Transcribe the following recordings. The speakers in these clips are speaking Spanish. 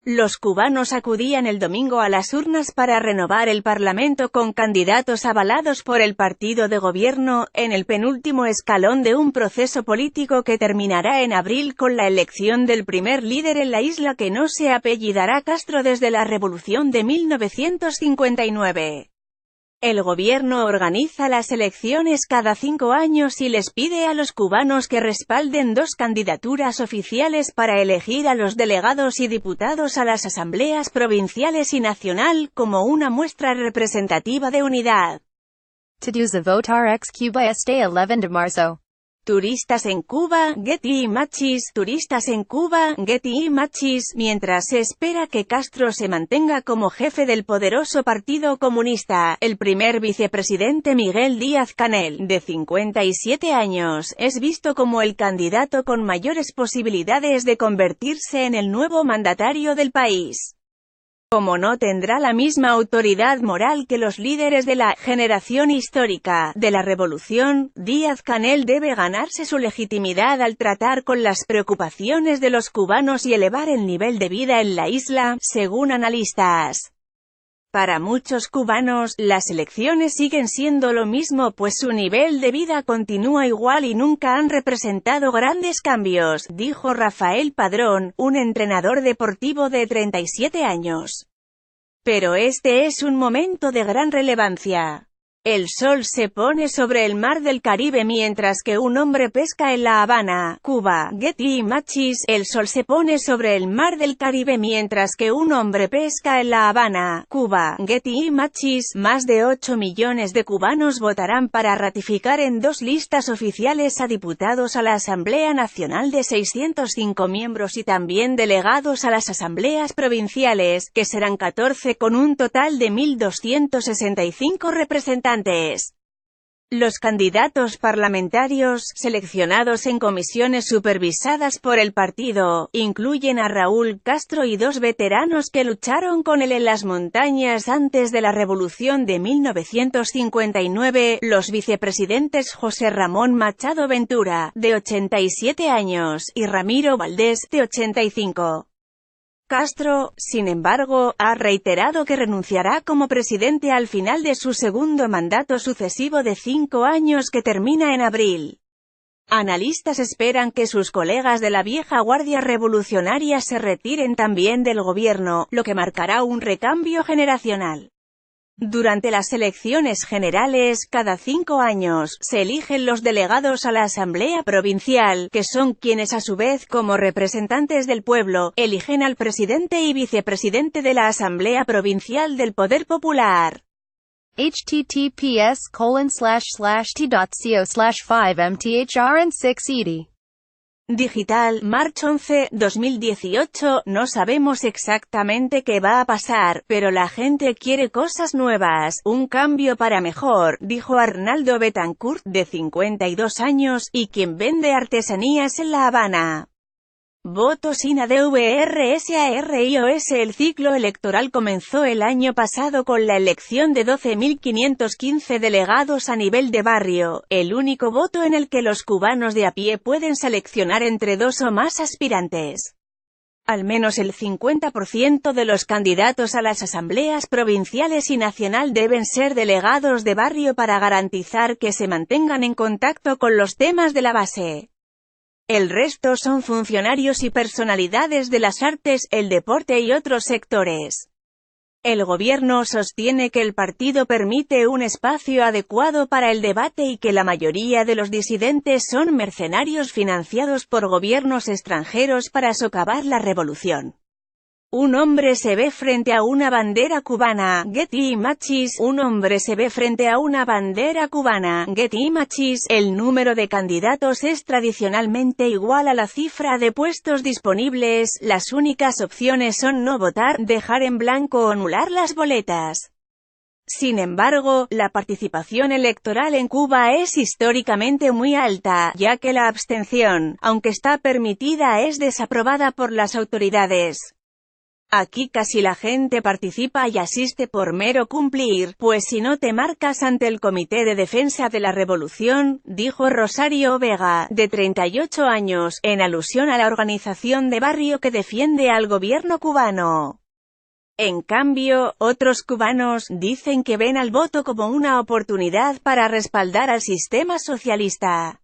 Los cubanos acudían el domingo a las urnas para renovar el Parlamento con candidatos avalados por el partido de gobierno, en el penúltimo escalón de un proceso político que terminará en abril con la elección del primer líder en la isla que no se apellidará Castro desde la revolución de 1959. El gobierno organiza las elecciones cada 5 años y les pide a los cubanos que respalden 2 candidaturas oficiales para elegir a los delegados y diputados a las asambleas provinciales y nacional, como una muestra representativa de unidad. To do the votar ex Cuba este 11 de marzo. Turistas en Cuba, Getty Images. Turistas en Cuba, Getty Images. Mientras se espera que Castro se mantenga como jefe del poderoso Partido Comunista, el primer vicepresidente Miguel Díaz-Canel, de 57 años, es visto como el candidato con mayores posibilidades de convertirse en el nuevo mandatario del país. Como no tendrá la misma autoridad moral que los líderes de la generación histórica de la revolución, Díaz-Canel debe ganarse su legitimidad al tratar con las preocupaciones de los cubanos y elevar el nivel de vida en la isla, según analistas. Para muchos cubanos, las elecciones siguen siendo lo mismo pues su nivel de vida continúa igual y nunca han representado grandes cambios, dijo Rafael Padrón, un entrenador deportivo de 37 años. Pero este es un momento de gran relevancia. El sol se pone sobre el mar del Caribe mientras que un hombre pesca en La Habana, Cuba. Getty Images. El sol se pone sobre el mar del Caribe mientras que un hombre pesca en La Habana, Cuba. Getty Images. Más de 8 millones de cubanos votarán para ratificar en 2 listas oficiales a diputados a la Asamblea Nacional de 605 miembros y también delegados a las asambleas provinciales, que serán 14 con un total de 1.265 representantes. Los candidatos parlamentarios, seleccionados en comisiones supervisadas por el partido, incluyen a Raúl Castro y 2 veteranos que lucharon con él en las montañas antes de la revolución de 1959, los vicepresidentes José Ramón Machado Ventura, de 87 años, y Ramiro Valdés, de 85. Castro, sin embargo, ha reiterado que renunciará como presidente al final de su segundo mandato sucesivo de 5 años que termina en abril. Analistas esperan que sus colegas de la vieja guardia revolucionaria se retiren también del gobierno, lo que marcará un recambio generacional. Durante las elecciones generales, cada 5 años, se eligen los delegados a la Asamblea Provincial, que son quienes a su vez, como representantes del pueblo, eligen al presidente y vicepresidente de la Asamblea Provincial del Poder Popular. https://t.co/5mthrn6ed Digital, March 11, 2018, no sabemos exactamente qué va a pasar, pero la gente quiere cosas nuevas, un cambio para mejor, dijo Arnaldo Betancourt, de 52 años, y quien vende artesanías en La Habana. Votos sin ADVRSARIOS. El ciclo electoral comenzó el año pasado con la elección de 12.515 delegados a nivel de barrio, el único voto en el que los cubanos de a pie pueden seleccionar entre 2 o más aspirantes. Al menos el 50% de los candidatos a las asambleas provinciales y nacional deben ser delegados de barrio para garantizar que se mantengan en contacto con los temas de la base. El resto son funcionarios y personalidades de las artes, el deporte y otros sectores. El gobierno sostiene que el partido permite un espacio adecuado para el debate y que la mayoría de los disidentes son mercenarios financiados por gobiernos extranjeros para socavar la revolución. Un hombre se ve frente a una bandera cubana. Getty Images. Un hombre se ve frente a una bandera cubana. Getty Images. El número de candidatos es tradicionalmente igual a la cifra de puestos disponibles. Las únicas opciones son no votar, dejar en blanco o anular las boletas. Sin embargo, la participación electoral en Cuba es históricamente muy alta, ya que la abstención, aunque está permitida, es desaprobada por las autoridades. Aquí casi la gente participa y asiste por mero cumplir, pues si no te marcas ante el Comité de Defensa de la Revolución, dijo Rosario Vega, de 38 años, en alusión a la organización de barrio que defiende al gobierno cubano. En cambio, otros cubanos dicen que ven al voto como una oportunidad para respaldar al sistema socialista.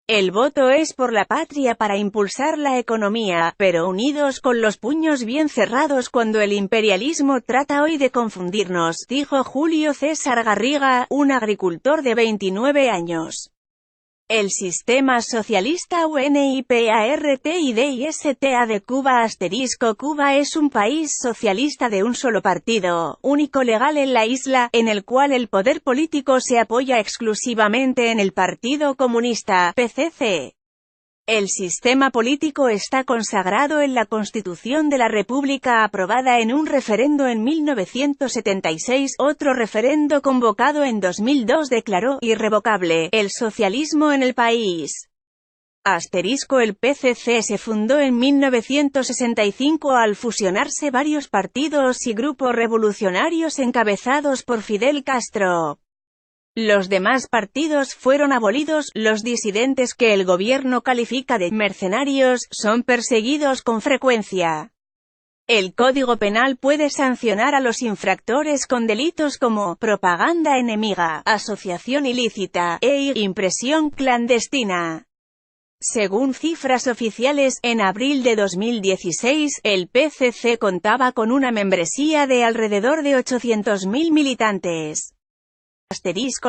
El voto es por la patria para impulsar la economía, pero unidos con los puños bien cerrados cuando el imperialismo trata hoy de confundirnos, dijo Julio César Garriga, un agricultor de 29 años. El sistema socialista UNIPARTIDISTA de Cuba * Cuba es un país socialista de un solo partido, único legal en la isla, en el cual el poder político se apoya exclusivamente en el Partido Comunista, PCC. El sistema político está consagrado en la Constitución de la República aprobada en un referendo en 1976, otro referendo convocado en 2002 declaró irrevocable el socialismo en el país. El PCC se fundó en 1965 al fusionarse varios partidos y grupos revolucionarios encabezados por Fidel Castro. Los demás partidos fueron abolidos, los disidentes que el gobierno califica de mercenarios, son perseguidos con frecuencia. El Código Penal puede sancionar a los infractores con delitos como propaganda enemiga, asociación ilícita, e impresión clandestina. Según cifras oficiales, en abril de 2016, el PCC contaba con una membresía de alrededor de 800.000 militantes.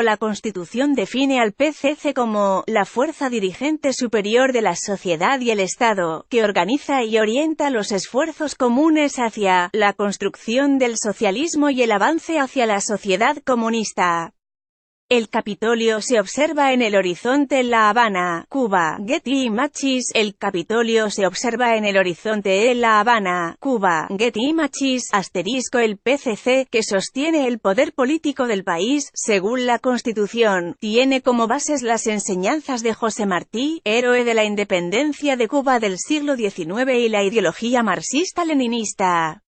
La Constitución define al PCC como la fuerza dirigente superior de la sociedad y el Estado, que organiza y orienta los esfuerzos comunes hacia la construcción del socialismo y el avance hacia la sociedad comunista. El Capitolio se observa en el horizonte en La Habana, Cuba. Getty Images. El Capitolio se observa en el horizonte en La Habana, Cuba. Getty Images. El PCC, que sostiene el poder político del país, según la Constitución, tiene como bases las enseñanzas de José Martí, héroe de la independencia de Cuba del siglo XIX y la ideología marxista-leninista.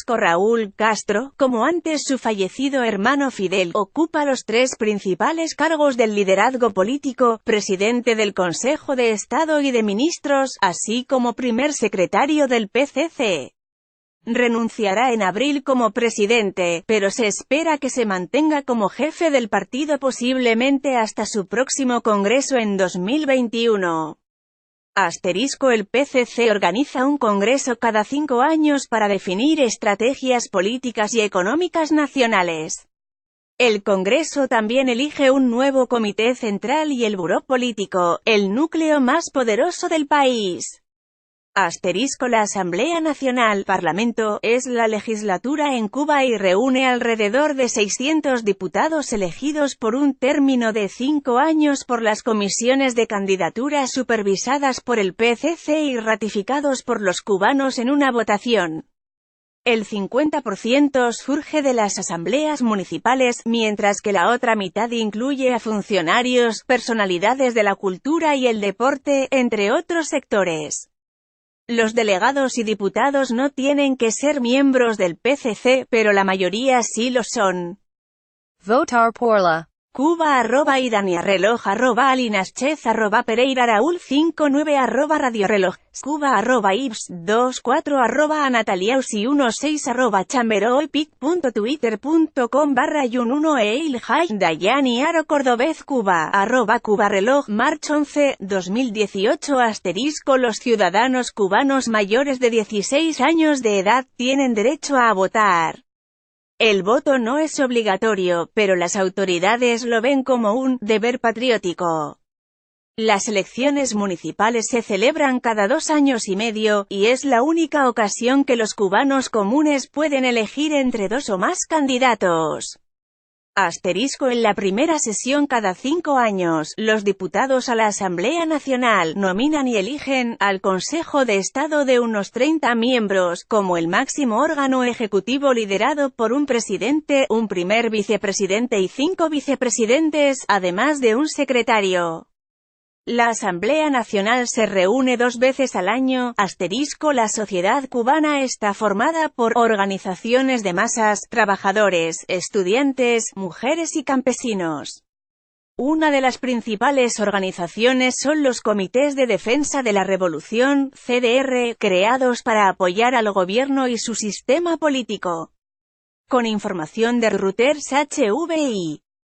Raúl Castro, como antes su fallecido hermano Fidel, ocupa los tres principales cargos del liderazgo político, presidente del Consejo de Estado y de Ministros, así como primer secretario del PCC. Renunciará en abril como presidente, pero se espera que se mantenga como jefe del partido posiblemente hasta su próximo congreso en 2021. El PCC organiza un congreso cada 5 años para definir estrategias políticas y económicas nacionales. El Congreso también elige un nuevo Comité Central y el Buró Político, el núcleo más poderoso del país. La Asamblea Nacional, Parlamento, es la legislatura en Cuba y reúne alrededor de 600 diputados elegidos por un término de 5 años por las comisiones de candidaturas supervisadas por el PCC y ratificados por los cubanos en una votación. El 50% surge de las asambleas municipales, mientras que la otra mitad incluye a funcionarios, personalidades de la cultura y el deporte, entre otros sectores. Los delegados y diputados no tienen que ser miembros del PCC, pero la mayoría sí lo son. Votar por la Cuba @idaniareloj @alinaschez @pereira Raúl 59 @radioreloj Cuba @ibs24 @anataliausi16 chamberoipic.twitter.com/yun1 eilhaj Dayani Aro Cordobés Cuba @cubareloj March 11, 2018 Los ciudadanos cubanos mayores de 16 años de edad tienen derecho a votar. El voto no es obligatorio, pero las autoridades lo ven como un deber patriótico. Las elecciones municipales se celebran cada 2 años y medio, y es la única ocasión que los cubanos comunes pueden elegir entre 2 o más candidatos. En la primera sesión cada 5 años, los diputados a la Asamblea Nacional nominan y eligen al Consejo de Estado de unos 30 miembros, como el máximo órgano ejecutivo liderado por un presidente, un primer vicepresidente y 5 vicepresidentes, además de un secretario. La Asamblea Nacional se reúne 2 veces al año. La sociedad cubana está formada por organizaciones de masas, trabajadores, estudiantes, mujeres y campesinos. Una de las principales organizaciones son los Comités de Defensa de la Revolución, CDR, creados para apoyar al gobierno y su sistema político. Con información de Reuters HVI.